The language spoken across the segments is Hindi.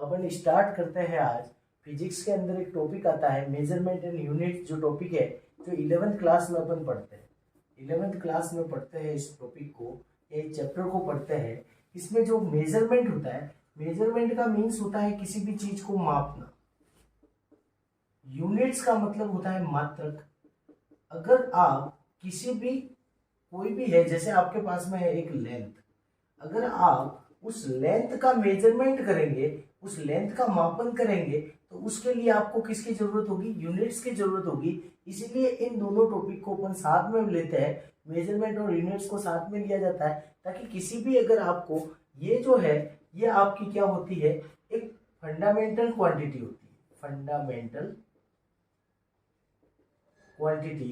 अपन स्टार्ट करते हैं आज। फिजिक्स के अंदर एक टॉपिक आता है मेजरमेंट एंड यूनिट, जो टॉपिक है जो 11th क्लास में अपन पढ़ते हैं। 11th क्लास में पढ़ते हैं इस टॉपिक को, एक चैप्टर को पढ़ते हैं। इसमें जो मेजरमेंट होता है, मेजरमेंट का मीन्स होता है किसी भी चीज को मापना। यूनिट्स का मतलब होता है मात्रक। अगर आप किसी भी कोई भी है, जैसे आपके पास में है एक लेंथ, अगर आप उस लेंथ का मेजरमेंट करेंगे, उस लेंथ का मापन करेंगे, तो उसके लिए आपको किसकी जरूरत होगी? यूनिट्स की जरूरत होगी। इसीलिए इन दोनों टॉपिक को अपन साथ में लेते हैं, मेजरमेंट और यूनिट्स को साथ में लिया जाता है, ताकि किसी भी अगर आपको ये जो है ये आपकी क्या होती है, एक फंडामेंटल क्वांटिटी होती है। फंडामेंटल क्वांटिटी,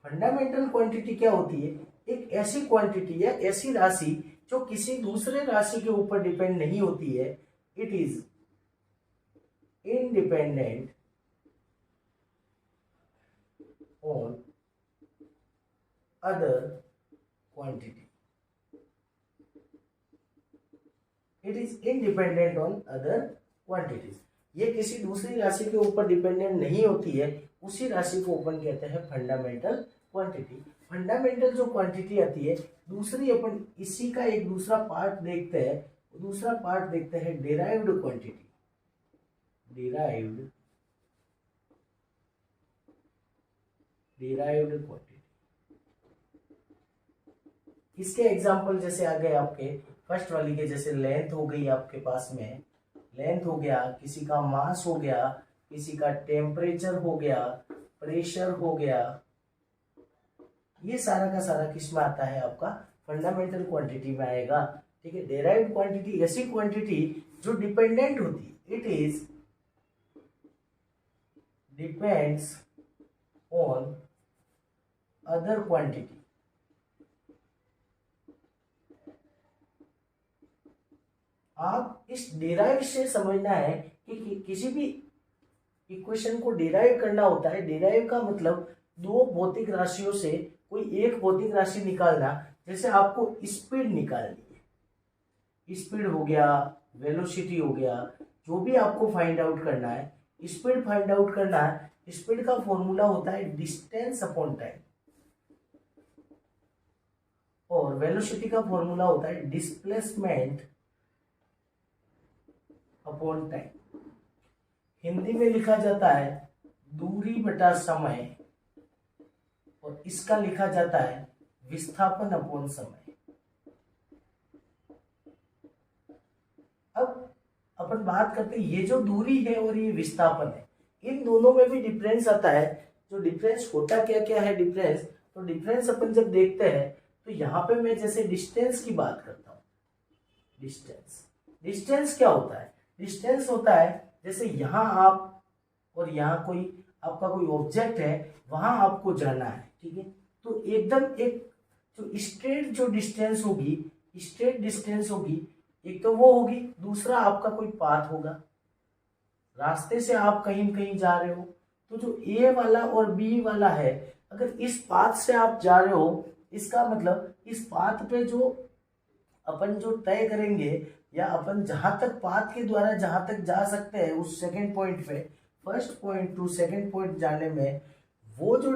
फंडामेंटल क्वांटिटी क्या होती है? एक ऐसी क्वांटिटी या ऐसी राशि जो किसी दूसरे राशि के ऊपर डिपेंड नहीं होती है। It is independent on other quantity. It is independent on other quantities. ये किसी दूसरी राशि के ऊपर डिपेंडेंट नहीं होती है, उसी राशि को अपन कहते हैं फंडामेंटल क्वांटिटी। फंडामेंटल जो क्वांटिटी आती है, दूसरी अपन इसी का एक दूसरा पार्ट देखते हैं। दूसरा पार्ट देखते हैं डिराइव्ड क्वांटिटी। डिराइव्ड क्वांटिटी, इसके एग्जांपल जैसे आ गए आपके फर्स्ट वाली के, जैसे लेंथ हो गई आपके पास में, लेंथ हो गया, किसी का मास हो गया, किसी का टेम्परेचर हो गया, प्रेशर हो गया। ये सारा का सारा किस में आता है? आपका फंडामेंटल क्वांटिटी में आएगा। ठीक है। डेराइव्ड क्वांटिटी ऐसी क्वांटिटी जो डिपेंडेंट होती है। It is depends on other quantity. आप इस डिराइव से समझना है कि किसी भी इक्वेशन को डिराइव करना होता है। डिराइव का मतलब दो भौतिक राशियों से कोई एक भौतिक राशि निकालना। जैसे आपको स्पीड निकालनी है, स्पीड हो गया, वेलोसिटी हो गया, जो भी आपको फाइंड आउट करना है, स्पीड फाइंड आउट करना है। स्पीड का फॉर्मूला होता है डिस्टेंस अपॉन टाइम, और वेलोसिटी का फॉर्मूला होता है डिस्प्लेसमेंट अपॉन टाइम। हिंदी में लिखा जाता है दूरी बटा समय, और इसका लिखा जाता है विस्थापन अपॉन समय। अब अपन बात करते हैं, ये जो दूरी है और ये विस्थापन है, इन दोनों में भी डिफरेंस आता है। जो डिफरेंस होता क्या क्या है डिफरेंस, तो डिफरेंस अपन जब देखते हैं तो यहाँ पे मैं जैसे डिस्टेंस की बात करता हूँ। डिस्टेंस क्या होता है? डिस्टेंस होता है जैसे यहाँ आप और यहाँ कोई आपका कोई ऑब्जेक्ट है, वहां आपको जाना है। ठीक है। तो एकदम एक जो स्ट्रेट डिस्टेंस होगी, एक तो वो होगी, दूसरा आपका कोई पाथ होगा। रास्ते से आप कहीं कहीं जा रहे हो, तो जो ए वाला और बी वाला है, अगर इस पाथ से आप जा रहे हो, इसका मतलब इस पाथ पे जो अपन जो तय करेंगे, या अपन जहां तक पाथ के द्वारा जहां तक जा सकते हैं उस सेकंड पॉइंट पे, first point two second point जाने में, वो जो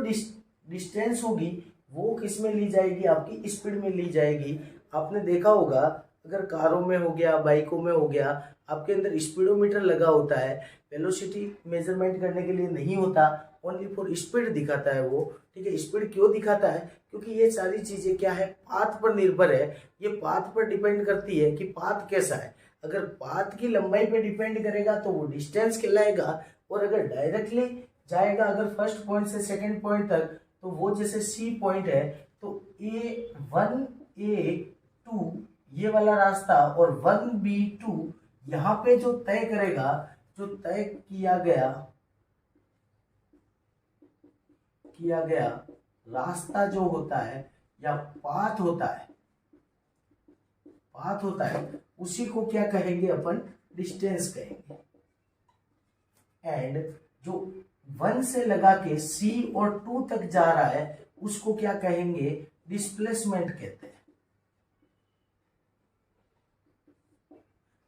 डिस्टेंस होगी वो किस में ली जाएगी? आपकी स्पीड में ली जाएगी। आपने देखा होगा, अगर कारों में हो गया, बाइकों में हो गया, आपके अंदर स्पीडोमीटर लगा होता है। वेलोसिटी मेजरमेंट करने के लिए नहीं होता, ओनली फॉर स्पीड दिखाता है वो। ठीक है। स्पीड क्यों दिखाता है? क्योंकि ये सारी चीजें क्या है, पाथ पर निर्भर है। ये पाथ पर डिपेंड करती है कि पाथ कैसा है। अगर पाथ की लंबाई पे डिपेंड करेगा तो वो डिस्टेंस कहलाएगा, और अगर डायरेक्टली जाएगा अगर फर्स्ट पॉइंट से सेकंड पॉइंट तक, तो वो जैसे सी पॉइंट है, तो A1 A2 ये वाला रास्ता और 1B2 यहाँ पे जो तय करेगा, जो तय किया गया रास्ता जो होता है या पाथ होता है, उसी को क्या कहेंगे अपन? डिस्टेंस कहेंगे। एंड जो 1 से लगा के C और 2 तक जा रहा है, उसको क्या कहेंगे? डिस्प्लेसमेंट कहते हैं।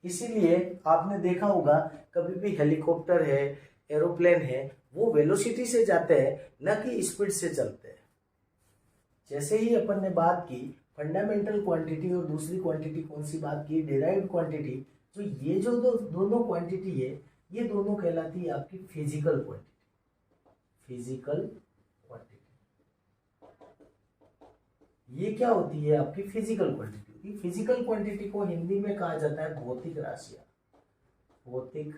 इसीलिए आपने देखा होगा कभी भी हेलीकॉप्टर है, एरोप्लेन है, वो वेलोसिटी से जाते हैं, न कि स्पीड से चलते हैं। जैसे ही अपन ने बात की फंडामेंटल क्वांटिटी और दूसरी क्वांटिटी कौन सी बात की, डिराइव्ड क्वांटिटी, तो ये जो दोनों क्वांटिटी है ये दोनों कहलाती है आपकी फिजिकल क्वांटिटी। फिजिकल क्वांटिटी ये क्या होती है आपकी फिजिकल क्वांटिटी। फिजिकल क्वांटिटी को हिंदी में कहा जाता है भौतिक राशियां। भौतिक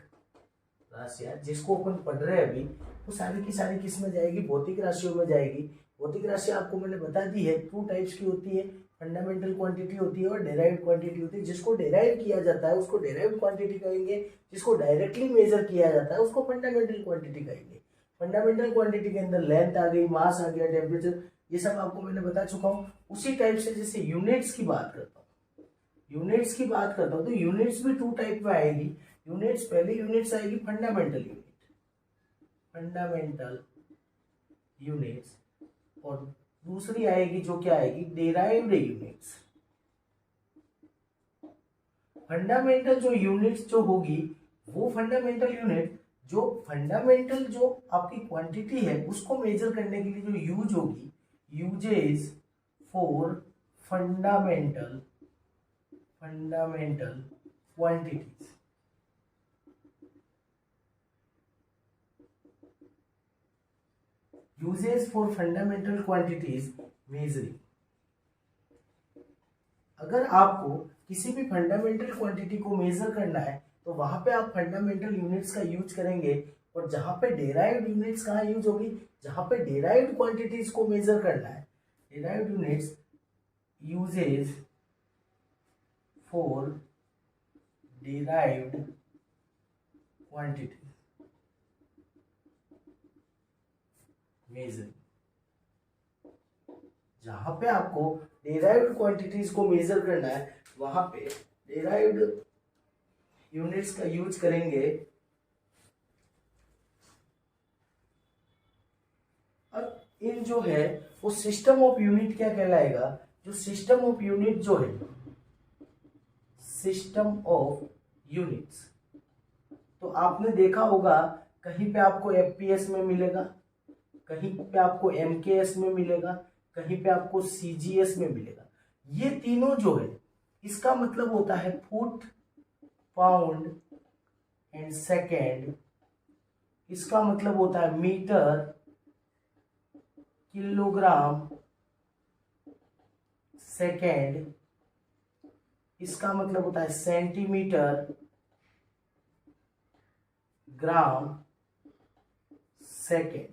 राशियां जिसको अपन पढ़ रहे हैं अभी, वो सारी की सारी किस में जाएगी, भौतिक राशियों में जाएगी। भौतिक राशियां आपको मैंने बता दी है, 2 टाइप्स की होती है, फंडामेंटल क्वांटिटी होती है और डेराइव्ड क्वांटिटी होती है। जिसको डेराइव किया जाता है उसको डेराइव्ड क्वांटिटी कहेंगे, जिसको डायरेक्टली मेजर किया जाता है उसको फंडामेंटल क्वांटिटी कहेंगे। फंडामेंटल क्वांटिटी के अंदर लेंथ आ गई, मास आ गया, टेम्परेचर, ये सब आपको मैंने बता चुका हूँ। उसी टाइप से जैसे यूनिट्स की बात करता हूँ, यूनिट्स की बात करता हूँ तो यूनिट्स भी 2 टाइप में आएगी। यूनिट्स, पहली यूनिट्स आएगी फंडामेंटल यूनिट, फंडामेंटल यूनिट्स, और दूसरी आएगी जो क्या आएगी, डेराइव्ड यूनिट्स। फंडामेंटल जो यूनिट्स जो होगी वो फंडामेंटल यूनिट जो फंडामेंटल जो आपकी क्वांटिटी है उसको मेजर करने के लिए जो यूज होगी, uses for fundamental quantities. Uses for fundamental quantities measuring. अगर आपको किसी भी फंडामेंटल क्वांटिटी को मेजर करना है तो वहां पे आप फंडामेंटल यूनिट्स का यूज करेंगे। और जहां पे डेराइव्ड यूनिट्स कहाँ यूज होगी, जहां पे डेराइव्ड क्वांटिटीज को मेजर करना है, derived units uses for derived quantity measure. जहां पे आपको डेराइव्ड क्वांटिटीज को मेजर करना है वहां पे डेराइव्ड यूनिट्स का यूज करेंगे। अब इन जो है वो सिस्टम ऑफ यूनिट क्या कहलाएगा, जो सिस्टम ऑफ यूनिट जो है, सिस्टम ऑफ यूनिट्स, तो आपने देखा होगा कहीं पे आपको एफपीएस में मिलेगा, कहीं पे आपको एमकेएस में मिलेगा, कहीं पे आपको सीजीएस में मिलेगा। ये तीनों जो है इसका मतलब होता है फुट, पाउंड एंड सेकेंड। इसका मतलब होता है मीटर, किलोग्राम, सेकेंड। इसका मतलब होता है सेंटीमीटर, ग्राम, सेकेंड।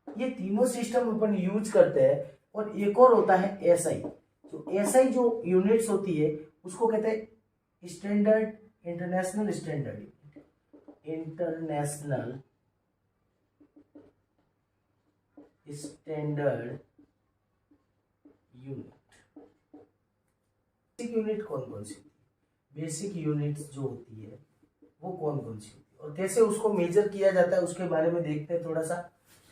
ये तीनों सिस्टम अपन यूज करते हैं। और एक और होता है एसआई। तो एसआई जो यूनिट्स होती है उसको कहते हैं standard, international standard, international standard unit. Basic unit कौन कौन सी होती है, बेसिक यूनिट्स जो होती है वो कौन कौन सी होती है और कैसे उसको मेजर किया जाता है उसके बारे में देखते हैं थोड़ा सा।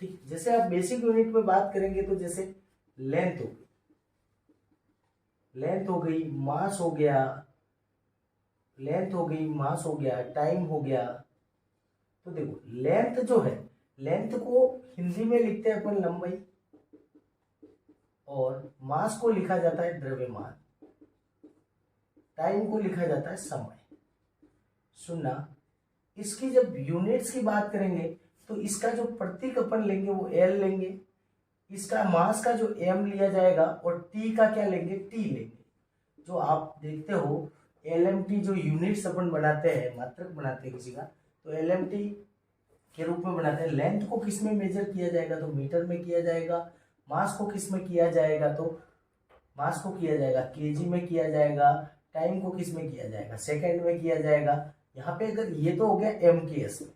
ठीक, जैसे आप बेसिक यूनिट में बात करेंगे तो जैसे लेंथ हो गई, लेंथ हो गई, मास हो गया, लेंथ हो गई, मास हो गया, टाइम हो गया। तो देखो लेंथ जो है, लेंथ को हिंदी में लिखते हैं अपन लंबाई, और मास को लिखा जाता है द्रव्यमान, टाइम को लिखा जाता है समय। सुनना, इसकी जब यूनिट्स की बात करेंगे तो इसका जो प्रतीक अपन लेंगे वो एल लेंगे, इसका मास का जो एम लिया जाएगा, और टी का क्या लेंगे, टी लेंगे। जो आप देखते हो एलएमटी जो यूनिट्स अपन बनाते हैं, मात्रक बनाते हैं किसी का, तो एलएमटी के रूप में बनाते हैं। लेंथ को किस में मेजर किया जाएगा, तो मीटर में किया जाएगा। मास को किस में किया जाएगा, तो मास को किया जाएगा केजी में किया जाएगा। टाइम को किस में किया जाएगा, सेकंड में किया जाएगा। यहाँ पे अगर ये तो हो गया एमकेएस में,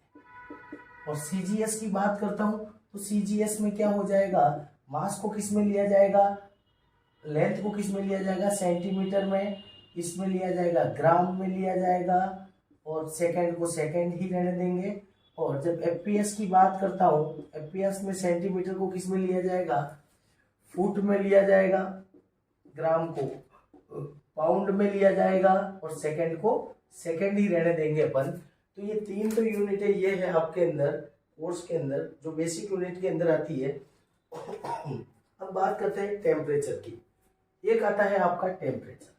और सीजीएस की बात करता हूं तो सीजीएस में क्या हो जाएगा, मास को किस में लिया जाएगा, लेंथ को किस में लिया जाएगा, सेंटीमीटर में, इसमें लिया जाएगा ग्राम में लिया जाएगा, और सेकंड को सेकंड ही रहने देंगे। और जब एफपीएस की बात करता हूँ, एफपीएस में सेंटीमीटर को किस में लिया जाएगा, फुट में लिया जाएगा, ग्राम को पाउंड में लिया जाएगा और सेकंड को सेकंड ही रहने देंगे अपन। तो ये 3 तो यूनिट है, ये है आपके अंदर कोर्स के अंदर जो बेसिक यूनिट के अंदर आती है। अब बात करते हैं टेम्परेचर की। एक आता है आपका टेम्परेचर।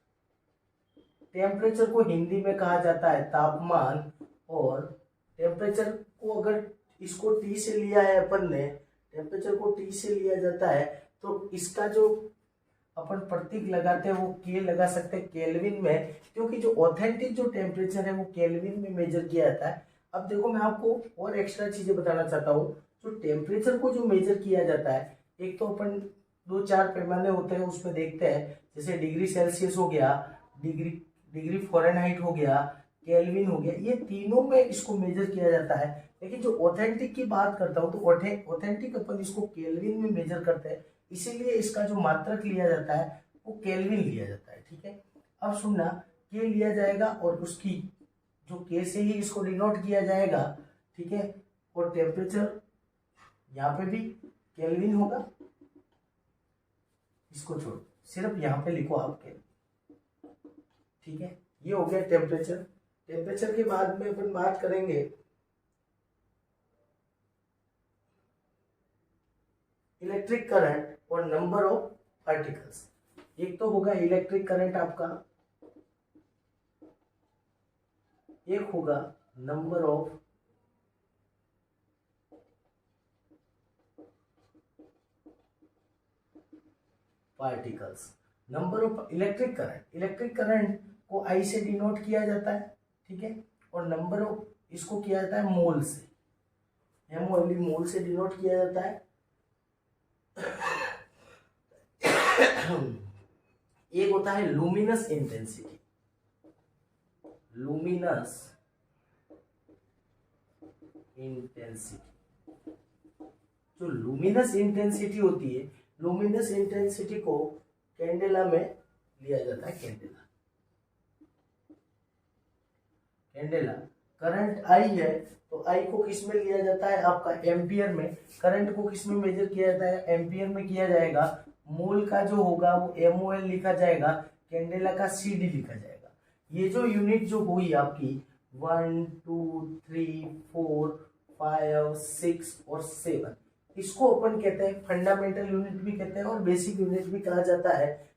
टेम्परेचर को हिंदी में कहा जाता है तापमान। और टेम्परेचर को अगर इसको टी से लिया है अपन ने, टेम्परेचर को टी से लिया जाता है, तो इसका जो अपन प्रतीक लगाते हैं वो के लगा सकते हैं केल्विन में, क्योंकि जो ऑथेंटिक जो टेम्परेचर है वो केल्विन में मेजर किया जाता है। अब देखो मैं आपको और एक्स्ट्रा चीजें बताना चाहता हूँ। जो टेम्परेचर को जो मेजर किया जाता है, एक तो अपन 2-4 पैमाने होते हैं उसमें देखते हैं, जैसे डिग्री सेल्सियस हो गया, डिग्री फ़ारेनहाइट हो गया, केल्विन हो गया, ये तीनों में इसको मेजर किया जाता है। लेकिन जो ऑथेंटिक की बात करता हूँ तो ऑथेंटिक अपन इसको केल्विन में मेजर करते हैं, इसीलिए इसका जो मात्रक लिया जाता है वो केल्विन लिया जाता है। ठीक है, अब सुनना, के लिया जाएगा और उसकी जो के से ही इसको डिनोट किया जाएगा। ठीक है, और टेम्परेचर यहाँ पे भी केल्विन होगा, इसको छोड़ सिर्फ यहाँ पे लिखो आप केल्विन। ठीक है, ये हो गया टेम्परेचर। टेम्परेचर के बाद में अपन बात करेंगे इलेक्ट्रिक करंट और नंबर ऑफ पार्टिकल्स। एक तो होगा इलेक्ट्रिक करंट आपका, एक होगा number of particles. Number of electric current को आई से डिनोट किया जाता है। ठीक है, और नंबर ऑफ इसको किया जाता है मोल से, MOL मोल से डिनोट किया जाता है। एक होता है लुमिनस इंटेंसिटी। लुमिनस इंटेंसिटी, जो लुमिनस इंटेंसिटी होती है, लुमिनस इंटेंसिटी को कैंडेला में लिया जाता है। कैंडेला करंट आई है तो आई को किस में लिया जाता है आपका एम्पियर में। करंट को किस में मेजर किया जाता है, एम्पियर में किया जाएगा। मोल का जो होगा वो MOL लिखा जाएगा, कैंडेला का CD लिखा जाएगा। ये जो यूनिट जो हुई आपकी 1 2 3 4 5 6 और 7, इसको अपन कहते हैं फंडामेंटल यूनिट भी कहते हैं और बेसिक यूनिट भी कहा जाता है।